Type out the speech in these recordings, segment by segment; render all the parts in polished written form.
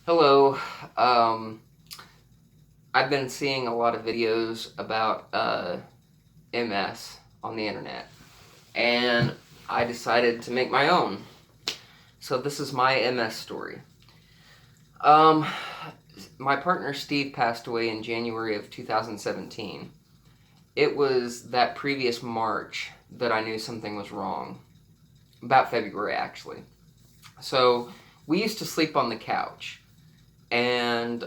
Hello. Um, I've been seeing a lot of videos about MS on the internet, and I decided to make my own. So this is my MS story. Um, my partner Steve passed away in January of 2017. It was that previous March that I knew something was wrong. About February, actually. So we used to sleep on the couch, and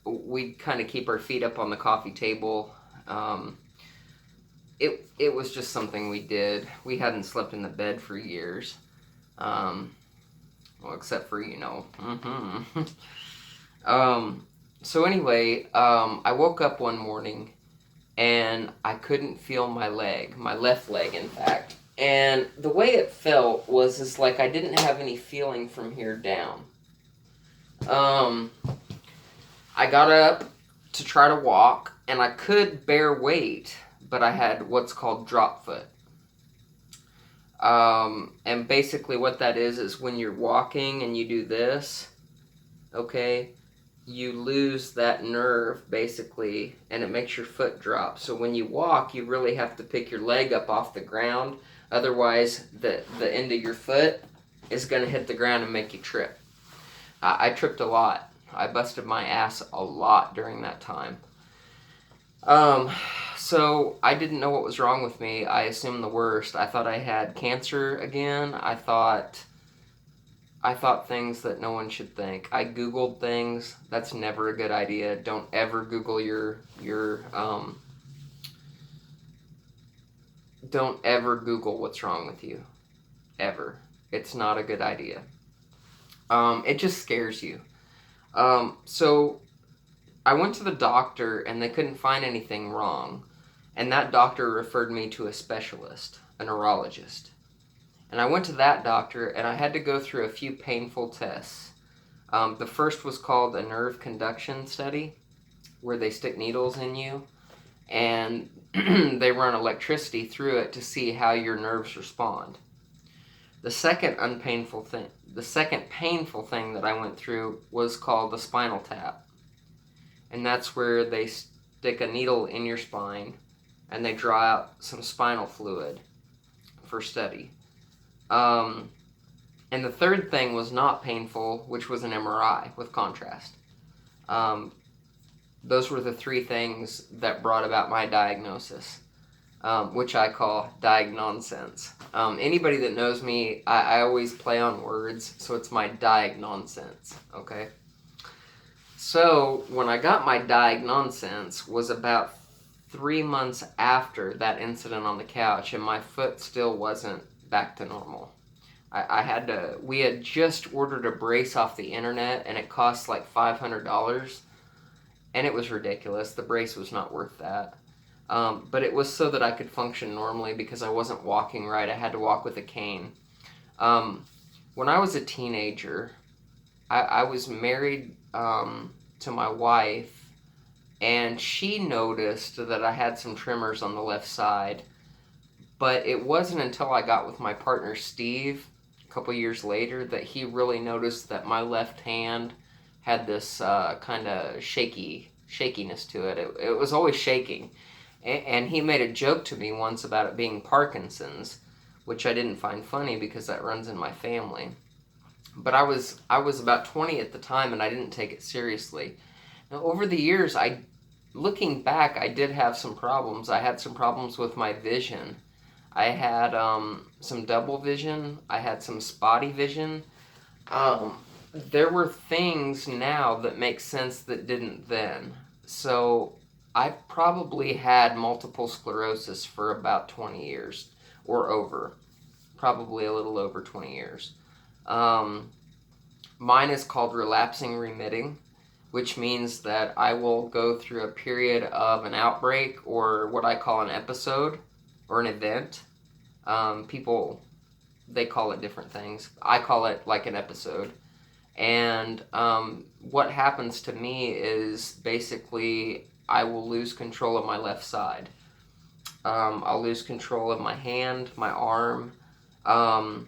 we kind of keep our feet up on the coffee table. Um, it was just something we did. We hadn't slept in the bed for years. Um, well, except for um, so anyway, I woke up one morning and I couldn't feel my leg, my left leg, in fact. And the way it felt was just like I didn't have any feeling from here down. Um, I got up to try to walk, and I could bear weight, but I had what's called drop foot. And basically, what that is when you're walking and you do this, okay, you lose that nerve basically, and it makes your foot drop. So when you walk, you really have to pick your leg up off the ground. Otherwise, the end of your foot is going to hit the ground and make you trip. I tripped a lot. I busted my ass a lot during that time. Um, so I didn't know what was wrong with me. I assumed the worst. I thought I had cancer again. I thought things that no one should think. I googled things. That's never a good idea. Don't ever Google your don't ever Google what's wrong with you. Ever. It's not a good idea. It just scares you. So I went to the doctor and they couldn't find anything wrong. And that doctor referred me to a specialist, a neurologist. And I went to that doctor and I had to go through a few painful tests. The first was called a nerve conduction study, where they stick needles in you and they run electricity through it to see how your nerves respond. The second the second painful thing that I went through was called a spinal tap. And that's where they stick a needle in your spine and they draw out some spinal fluid for study. Um, and the third thing was not painful, which was an MRI with contrast. Um, those were the three things that brought about my diagnosis, which I call diagnonsense. Anybody that knows me, I always play on words, so it's my diagnonsense, okay? So when I got my diagnonsense was about 3 months after that incident on the couch, and my foot still wasn't back to normal. We had just ordered a brace off the internet, and it cost like $500, and it was ridiculous. The brace was not worth that. But it was so that I could function normally because I wasn't walking right. I had to walk with a cane. When I was a teenager, I was married to my wife, and she noticed that I had some tremors on the left side. But it wasn't until I got with my partner Steve a couple years later that he really noticed that my left hand had this kind of shakiness to it. It was always shaking. And he made a joke to me once about it being Parkinson's, which I didn't find funny because that runs in my family. But I was about 20 at the time, and I didn't take it seriously. Now, over the years, looking back, I did have some problems. I had some problems with my vision. I had some double vision. I had some spotty vision. There were things now that make sense that didn't then. So I probably had multiple sclerosis for about 20 years or over. Probably a little over 20 years. Um, Mine is called relapsing remitting, which means that I will go through a period of an outbreak or what I call an episode or an event. People, they call it different things. I call it like an episode. And what happens to me is basically I will lose control of my left side. I'll lose control of my hand, my arm, um,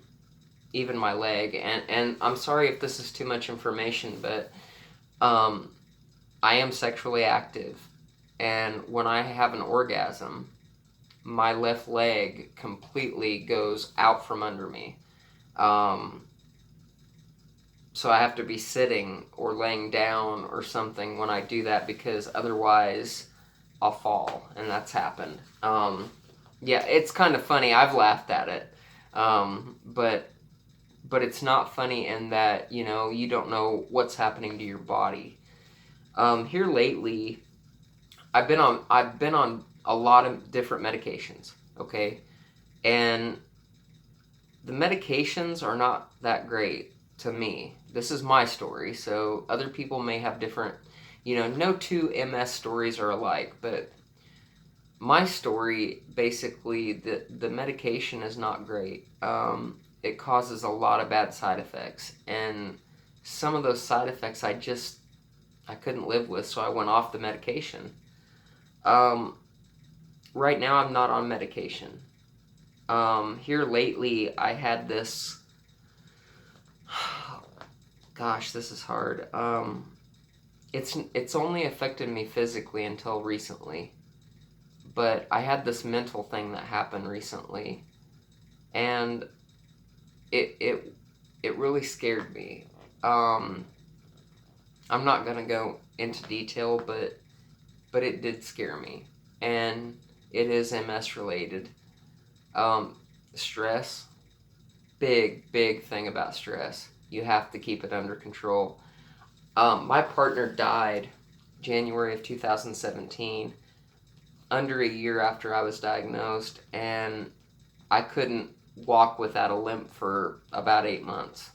even my leg. And I'm sorry if this is too much information, but um, I am sexually active, and when I have an orgasm, my left leg completely goes out from under me. Um, so I have to be sitting or laying down or something when I do that, because otherwise I'll fall, and that's happened. Yeah, it's kind of funny. I've laughed at it, but it's not funny in that, you don't know what's happening to your body. Here lately, I've been on a lot of different medications. Okay, and the medications are not that great to me. This is my story, so other people may have different. No two MS stories are alike, but my story, basically, the medication is not great. It causes a lot of bad side effects, and some of those side effects I couldn't live with, so I went off the medication. Um, right now, I'm not on medication. Here lately, I had this. Gosh, this is hard. It's only affected me physically until recently, but I had this mental thing that happened recently, and it it it really scared me. Um, I'm not gonna go into detail, but it did scare me, and it is MS related. Um, Stress, big thing about stress. You have to keep it under control. My partner died January of 2017, under a year after I was diagnosed, and I couldn't walk without a limp for about 8 months.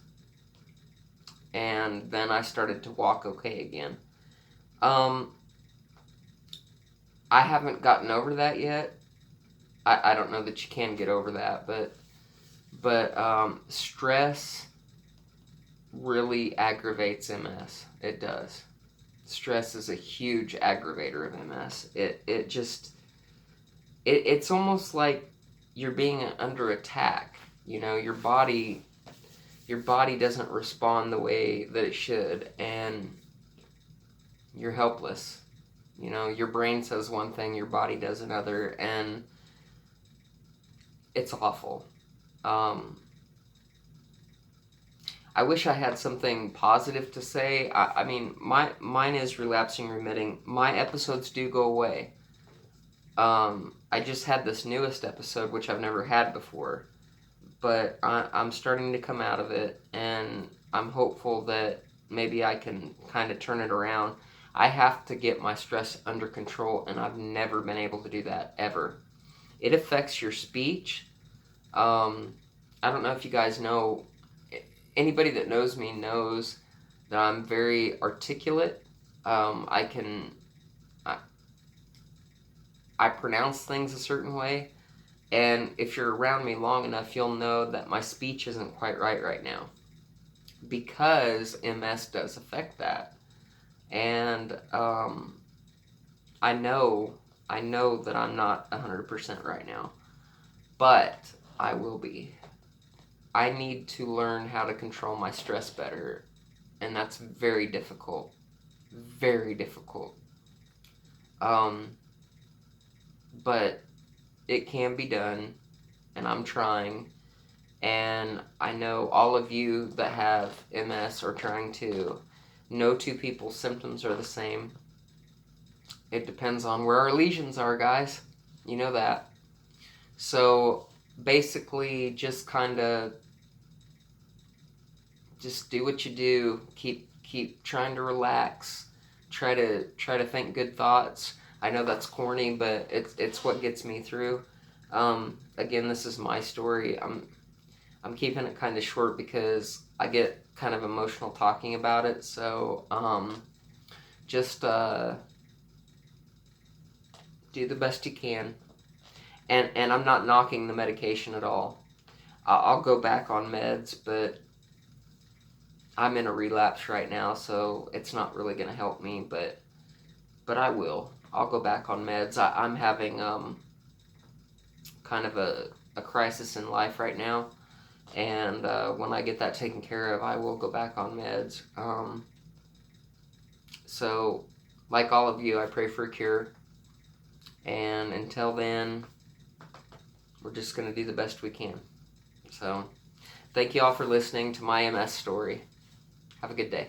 And then I started to walk okay again. Um, I haven't gotten over that yet. I don't know that you can get over that, but stress really aggravates MS. It does. Stress is a huge aggravator of MS. It's almost like you're being under attack. Your body doesn't respond the way that it should, and you're helpless. Your brain says one thing, your body does another, and it's awful. Um, I wish I had something positive to say. I mean, mine is relapsing, remitting. My episodes do go away. I just had this newest episode, which I've never had before, but I'm starting to come out of it, and I'm hopeful that maybe I can kind of turn it around. I have to get my stress under control, and I've never been able to do that, ever. It affects your speech. I don't know if you guys know, anybody that knows me knows that I'm very articulate. I can, I pronounce things a certain way, and if you're around me long enough, you'll know that my speech isn't quite right now, because MS does affect that. And I know that I'm not 100% right now, but I will be. I need to learn how to control my stress better, and that's very difficult. Very difficult. Um, but it can be done, and I'm trying. And I know all of you that have MS are trying to. No two people's symptoms are the same. It depends on where our lesions are, guys. You know that. So basically, just do what you do. Keep trying to relax. Try to think good thoughts. I know that's corny, but it's what gets me through. Again, this is my story. I'm keeping it kind of short because I get kind of emotional talking about it. So just do the best you can. And I'm not knocking the medication at all. I'll go back on meds, but I'm in a relapse right now, so it's not really going to help me. But I will. I'll go back on meds. I'm having kind of a crisis in life right now, And when I get that taken care of, I will go back on meds. So, like all of you, I pray for a cure. And until then, we're just going to do the best we can. So, thank you all for listening to my MS story. Have a good day.